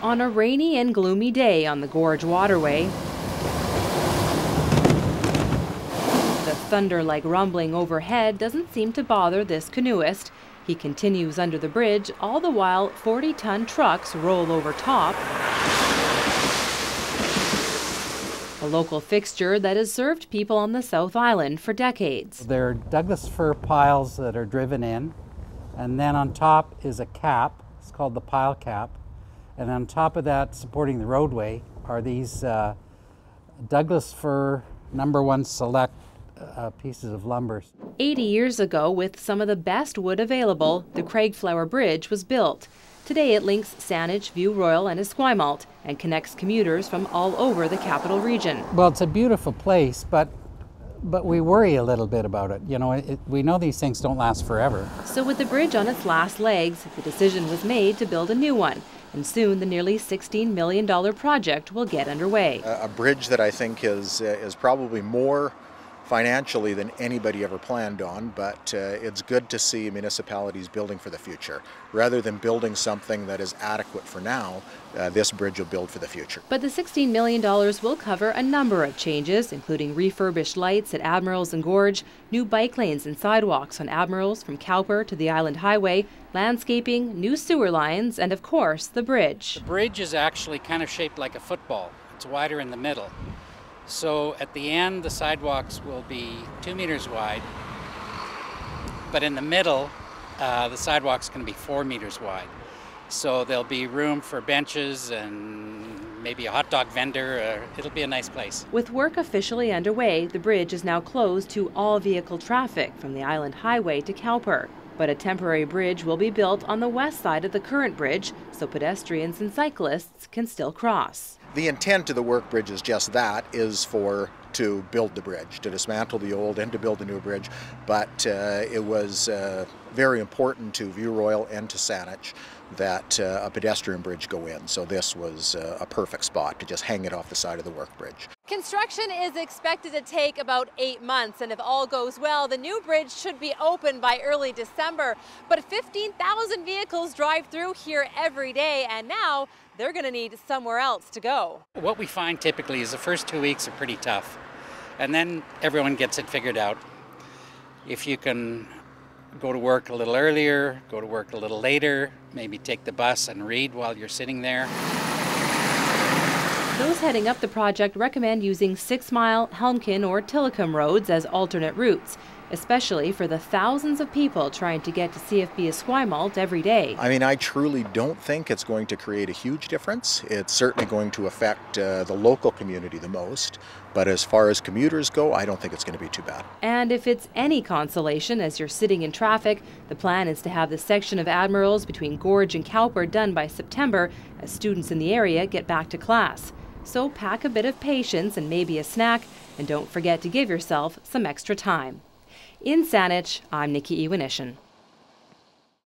On a rainy and gloomy day on the Gorge Waterway, the thunder-like rumbling overhead doesn't seem to bother this canoeist. He continues under the bridge, all the while 40-ton trucks roll over top. A local fixture that has served people on the South Island for decades. They're Douglas fir piles that are driven in, and then on top is a cap. It's called the pile cap. And on top of that, supporting the roadway, are these Douglas fir #1 select pieces of lumber. 80 years ago, with some of the best wood available, the Craigflower Bridge was built. Today it links Saanich, View Royal and Esquimalt and connects commuters from all over the capital region. Well, it's a beautiful place, but we worry a little bit about it. You know, we know these things don't last forever. So with the bridge on its last legs, the decision was made to build a new one. And soon the nearly $16 million project will get underway. A bridge that I think is probably more financially than anybody ever planned on, but it's good to see municipalities building for the future. Rather than building something that is adequate for now, this bridge will build for the future. But the $16 million will cover a number of changes, including refurbished lights at Admirals and Gorge, new bike lanes and sidewalks on Admirals from Cowper to the Island Highway, landscaping, new sewer lines, and of course, the bridge. The bridge is actually kind of shaped like a football. It's wider in the middle. So at the end, the sidewalks will be 2 meters wide, but in the middle, the sidewalk's going to be 4 meters wide. So there'll be room for benches and maybe a hot dog vendor. It'll be a nice place. With work officially underway, the bridge is now closed to all vehicle traffic from the Island Highway to Cowper. But a temporary bridge will be built on the west side of the current bridge so pedestrians and cyclists can still cross. The intent of the work bridge is just that, is to build the bridge, to dismantle the old and to build a new bridge. But it was very important to View Royal and to Saanich that a pedestrian bridge go in. So this was a perfect spot to just hang it off the side of the work bridge. Construction is expected to take about 8 months, and if all goes well, the new bridge should be open by early December. But 15,000 vehicles drive through here every day, and now they're going to need somewhere else to go. What we find typically is the first 2 weeks are pretty tough, and then everyone gets it figured out. If you can go to work a little earlier, go to work a little later, maybe take the bus and read while you're sitting there. Those heading up the project recommend using 6 Mile, Helmkin or Tillicum roads as alternate routes, especially for the thousands of people trying to get to CFB Esquimalt every day. I mean, I truly don't think it's going to create a huge difference. It's certainly going to affect the local community the most, but as far as commuters go, I don't think it's going to be too bad. And if it's any consolation as you're sitting in traffic, the plan is to have the section of Admirals between Gorge and Cowper done by September as students in the area get back to class. So pack a bit of patience and maybe a snack, and don't forget to give yourself some extra time. In Saanich, I'm Nikki Ewanyshyn.